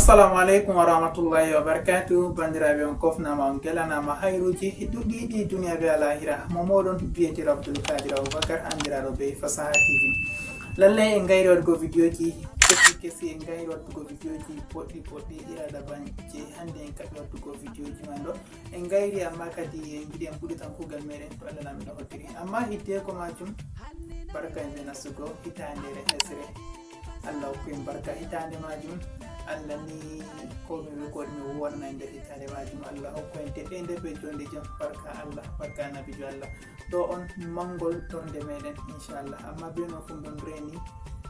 Assalamu alaikum warahmatullahi wabarakatuh. Bandiraɓe on kofnama on gelanama hayruji ɗuɗɗi duniya be alahira momoɗon biyetiro Abdulkadir Abubakar andiraɗo be Fasaha TV. Lallai en gayri waɗugo vidéoji kesi en gayri waɗugo vidéoji boɗɗi ira daban je hande en kaɓi waɗugo vidéoji man ɗo en gayri amma kadi en giɗi en ɓuuri tan kugal meɗen to Allah lamiɗo hoddiri amma hiddeko majum barka en ɓe nastugo hitandere hesre Allah hokku en barka hitande majum Allah ni ko mi ko mi wonna nder hitande majum Allah hokku en teɗɗe be jonde jam barka Allah barka nabijo Allah do on mangol tonde meɗen inchallah amma be no fu don reni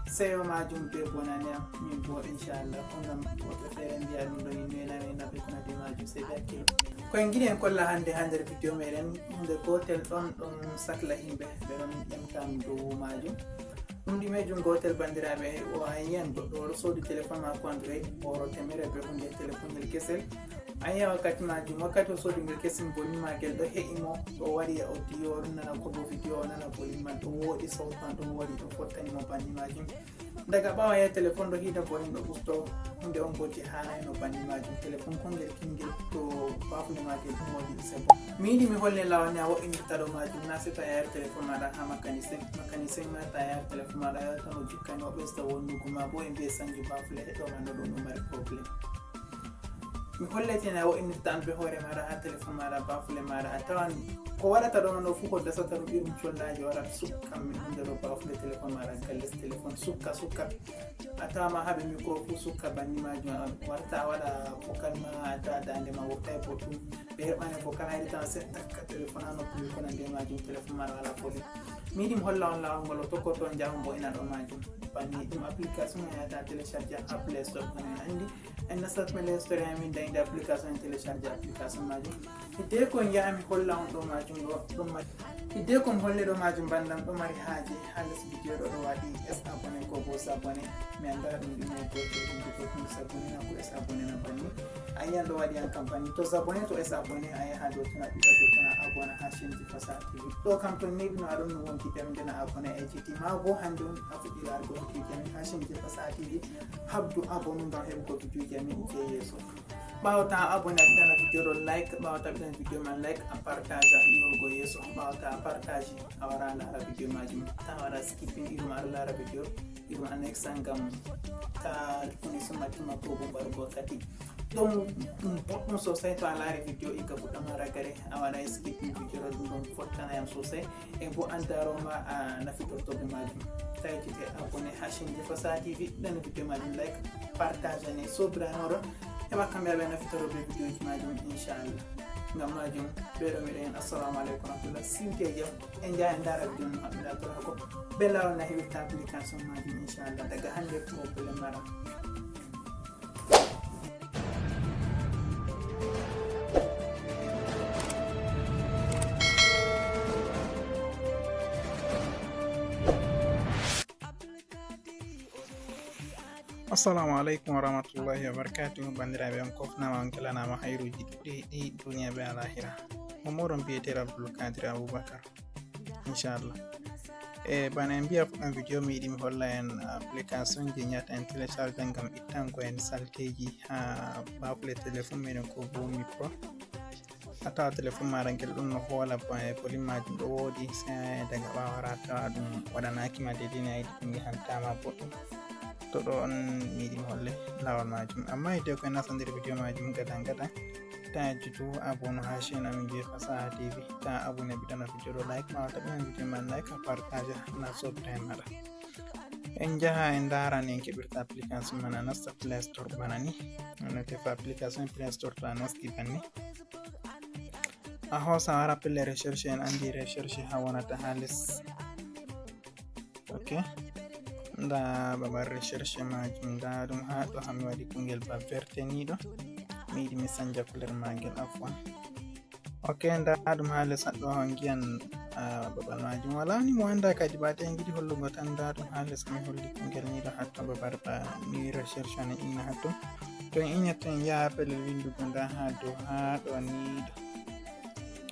seyo majum be bonane am min bo inchallah onam woto fere mbiya min ɗo yimɓe naɓe konade majum sey hakkilo ko en giɗi en kolla hande ha nder vidéo meɗen hunde gotel ɗon sakla himɓe ɓe ɗon ƴamtam dow majum ɗum ɗimejum gotel bandiraɓe o ayiyan goɗɗo oɗo sodi téléphone mako android oro temere be hunde téléphone ngel kesel ayiya wakkati majum wakkati o sodi ngel kesel bolin magel ɗo heƴimo ɗo waɗi audio o nana ko bo vidéo o nana bolin man ɗo woɗi sautu man ɗo woɗi ɗo fottanimo banni majum daga ɓawa ya téléphone ɗo hida bolin ɗo usto hunde on boji hanayno banni majum téléphone kongel kingel to bafude magel ɗum woɗi Sabon mi yiɗi mi holle lawani a woɗɗinirta ɗo majum na seta yayar téléphone maɗa ha mécanicien mata yayar téléphone maɗa yawtano jikkani o ɓesda wonnugo ma bo e mbiye sanju bafule heɗomano ɗum ɗum mari probléme mi holletene a woɗɗinirta an be hoore maɗa ha téléphone maɗa bafule maɗa a tawan ko waɗata ɗo no fu ko dasata ɗum irum collaji waɗat sukka min hunde ɗo bafule téléphone maɗa galles téléphone sukka a tawama haɓe micro fu sukka banni majum warta waɗa vocal ma a tawa dande ma wottay bo ɗum ɓe heɓani vocal hayɗi tan se takka téléphone ha noppi kona nde majum téléphone maɗa wala probléme mi yiɗi mi holla on lawol ngol o tokkoto jahum bo ina ɗo majum banni ɗum application o yata télécharge ha play store kono en andi en nastat play store amin dayde application en télécharge application majum hidde ko jahami holla on ɗo majum ɗo ɗum mari hidde ko mi holle ɗo majum bandam ɗo mari haaje ha les vidéo ɗo waɗi abonné ko bo s'abonné mi anda ɗum ɗume goto ɗum s'abonné na ko abonné na banni a yiyan ɗo waɗi en campagne to s'abonné to abonné a yaha dow tona ɓiɗa dow tona abonné ha chaîne Fasaha TV ɗo kam to neɓi no aɗon no wonti temdena abonné e jiti ma bo hande on a fuɗɗira argo vidéo jami ha chaîne Fasaha TV habdu abonné ngam heɓugo vidéo jami je yesso ɓawata abonné a ɓiɗana vidéo ɗo like ɓawata ɓiɗan vidéo man like a partage a yahugo yesso ɓawata a partage a wara lara vidéo majum ta wara skipping irum aɗa lara vidéo irum annexa ngam ta connexion matima ko bo mbarugo wakkati ɗum boɗɗum sosai to a laari vidéo igga fuɗɗama ragare a waɗa skipping vidéo ɗo ɗum ɗon fottanayam sosai e bo andaroma a nafitortoɓe majum tawitite abonné ha chaîne Fasaha TV ɗana vidéo majum like partage ane sobiranoɗo heɓa kamɓe aɓe nafitoroɓe vidéo ji majum inchallah ngam majum ɓeɗo miɗen assalamu aleykum rahmatullah simte jam en jaa en dara vidéo no haɓɓiɗa tora ko ɓe lawol na heɓirta application majum inchallah daga hande ko bele mara Assalamu alaikum warahmatullahi wabarakatuh. Bandiraɓe on kofnama on kelanama hayruji ɗuɗɗi duniya be alahira momoɗon biyetero Abdulkadir Abubakar inchallah bana en mbiya fuɗɗam vidéo mi yiɗi mi holla en application je ñata en télécharge ngam ittango en salteji ha bafule téléphone meɗen ko bo micro a tawa téléphone maɗa ngel ɗum no hoola bolin majum ɗo woodi se daga ɓawara tawa ɗum waɗanakima dedini a yiɗi ɗum yahantama boɗɗum to ɗo on mi yiɗi mi holle lawol majum amma hidde ko en nasta nder vidéo majum gadan ta jutu abonné ha chaîne amin je Fasaha TV ta abonné ɓiɗana vidéo ɗo like ma wata ɓiɗan vidéo man like a partage na sobta maɗa en jaha en daran en keɓirta application man a nasta play store bana ni no tefa application play store to a nasti banni a hosa wara pelle recherche en andi recherche ha wonata ha les ok nda babal recherche majum nda ɗum ha ɗo hami waɗi kungel ba verte ni ɗo mi yiɗi mi sanja couleur magel afwan ok nda ɗum ha les ɗo giyan babal majum wala ni mo anda kadi ba en giɗi hollugo tan nda ɗum ha les mi holli kungel ni ɗo hatto babal ba ni recherche ne inna hatto to en innata en yaha pellel windugo nda ha dow ha ɗo ni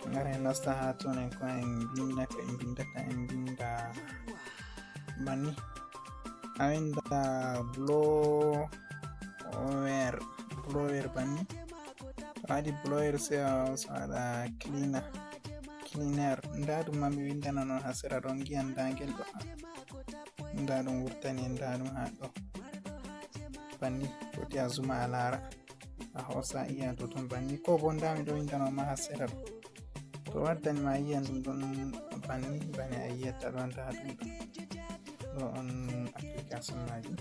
ɗo ngara en nasta ha ton en ko en bindata en binda banni a winda blower blower banni wadi blower sai a sada cleaner nda dum mami windana non hasira don giyan dangel do nda dum wurtani nda dum ha do banni foti azuma alara a hosa iya to ton banni ko bo ndami do windana ma hasira do to waddani ma iya dum don banni bani ayata don ta dum do on application maji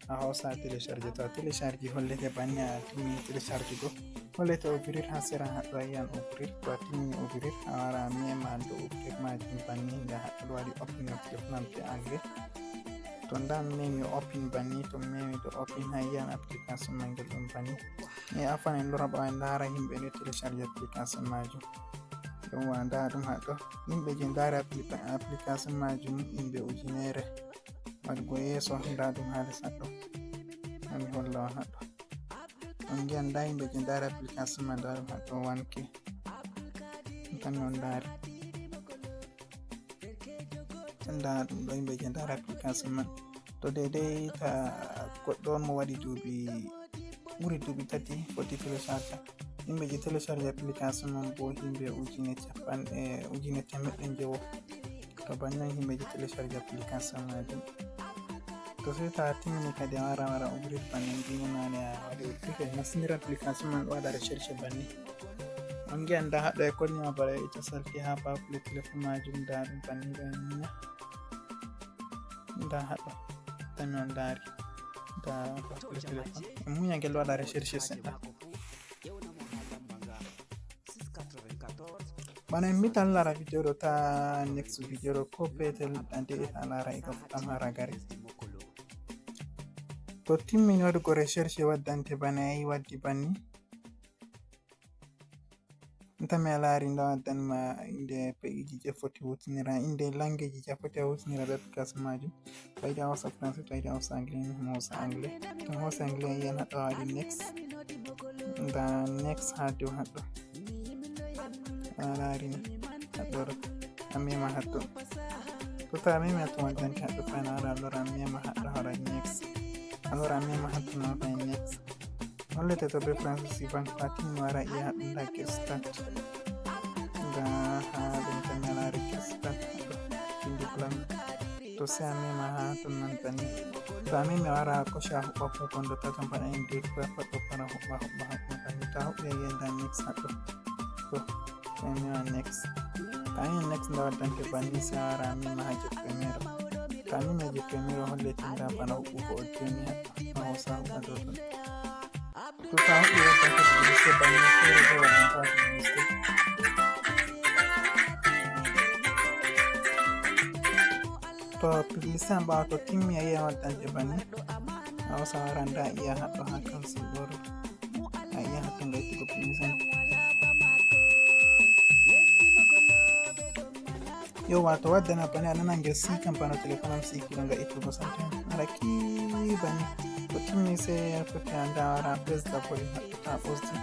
a hosa télécharge hollete banni a timi télécharge do hollete ouvrir ha sera haɗo ayiyan ouvrir to a timmi ouvrir a wara mema do ouvrir majum banni nda haɗo waɗi open téléphone te anglais to nda memi open banni to memi do open ha yiyan application mangel ɗum banni e afan en lora ɓawa ndara himɓe ɗo télécharge application majum ɗum wa nda ɗum haɗo yimɓe je ndari application majum yimɓe ujunere waɗugo yeeso nda ɗum ha les haɗo ami holla on haɗo on giyan nda yimɓe je ndari application ma nda ɗum haɗo 1k tan on ndari nda ɗum ɗo yimɓe je ndari application man to dedei ta goɗɗo on mo waɗi ɓuri duuɓi 3 foti télécharge yimɓe je télécharge application man bo yimɓe ujune temeɗɗe jewo to bannin yimɓe je télécharge application majum to sai ta timmini kadi a wara ouvrir banni ndinanane a waɗi ouvrir nasindira application man ɗo waɗa recherche banni on giyan nda haɗo e kolnima bara ita salti ha bafule téléphone majum nda ɗum banni ɗo enniya nda haɗo tami on ndaari nda bafule téléphone e muñagel waɗa recherche seɗɗa bana en mitan lara video ɗo ta next video ɗo ko petel ande ta lara e gaftam ha ragare to timmini waɗugo recherche waddante bana yayi waddi banni ntami a laari nda waddanma inde peiji je foti hutinira inde language je foti hutinira be application majum to yiɗi a hosa français to yiɗi a hosa anglais ni hosa anglais to hosa anglais yiyan haɗo waɗi next nda next ha dow haɗo a laari ni haɗo ɗo a mema haɗo to ta memi haɗo waddante haɗo fana wara lora mema haɗo hora next allora mema haɗo na fay next hollete to be français sivan fatini wara iya haɗo nda get start nda ha ɗum tami a laari get start indi plan to sai a mema ha ton nan tani to a memi a wara koca huɓɓa fukondo taton bana en de ko faɗɗo para huɓɓa tani ta huɓɓi a yiyanda next haɗo to sai mema next ta yin next nda waddante banni sai a wara a mema ha je premiére ta memi je premiére hollete nda bana huɓɓugo o joni haɗo a hosa huɓɓa dow ton to ta huɓɓi waddante publicité banni fere bo waddanta publicité to publicité an ɓawa to timmi a yiya waddante banni a hosa wara nda iya haɗo ha cancel ɗo a iya haɗo ngaytugo publicité yo wato waddana bani a nana ngel sikan bano téléphone am sikiɗo nga ittugo santen ara kii bani to timmi sai a foti a nda wara ɓesda volume haɗɗo ta ɓosdi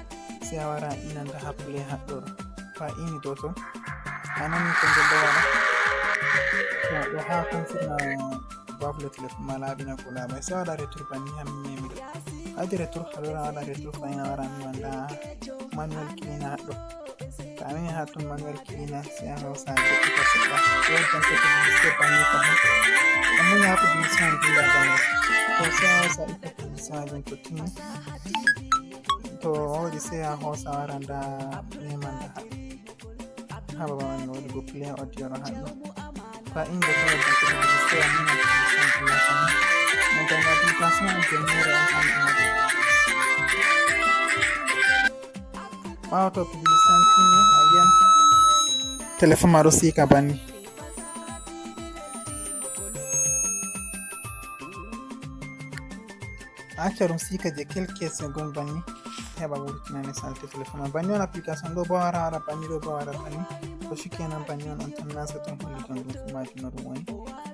sai a wara ina nda ha play haɗɗo ɗo fa ini dow ton a nani ko ngel ɗo waɗa to ɗo ha confirma bafle téléphone ma laaɓina ko laaɓay sai waɗa retour banni ha min memi ɗo adi retour haɗora waɗa retour fayin a wara miwa nda manuel cleaner haɗɗo to a memi ha ton manuel cleaner sai a hosa joɗɗita seɗɗa waddante publicité banni kam amuña ha publicité man dilla banni to sai a hosa itta publicité majum to timmi to waɗi sai a hosa wara nda memanda ha babal man waɗi go play audio ɗo haɗɗo fa inde to waddante publicité amuña publicité dilla banni mo gam application an jonnere on tan ɓawa to publicité an timmi a yiyan téléphone ma ɗo sika banni acca ɗum sika je quelques secondes banni heɓa wurtinane salte téléphone ma banni on application ɗo bo wara banni ɗo bo wara banni to shikenan banni on tan nasa ton holli ton ɗum fu majum no ɗum woni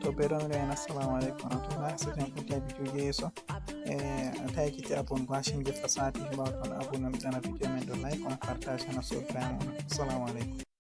to ɓe ɗon wiya en assalamu aleykum warahmatullah so tan futti habitude yeeso ta ekkiti abon go ha chaine FASAHA TV mbawa toon abonné mi ɗana vidéo men ɗo like on partage hana sobiramen on assalamu aleykum.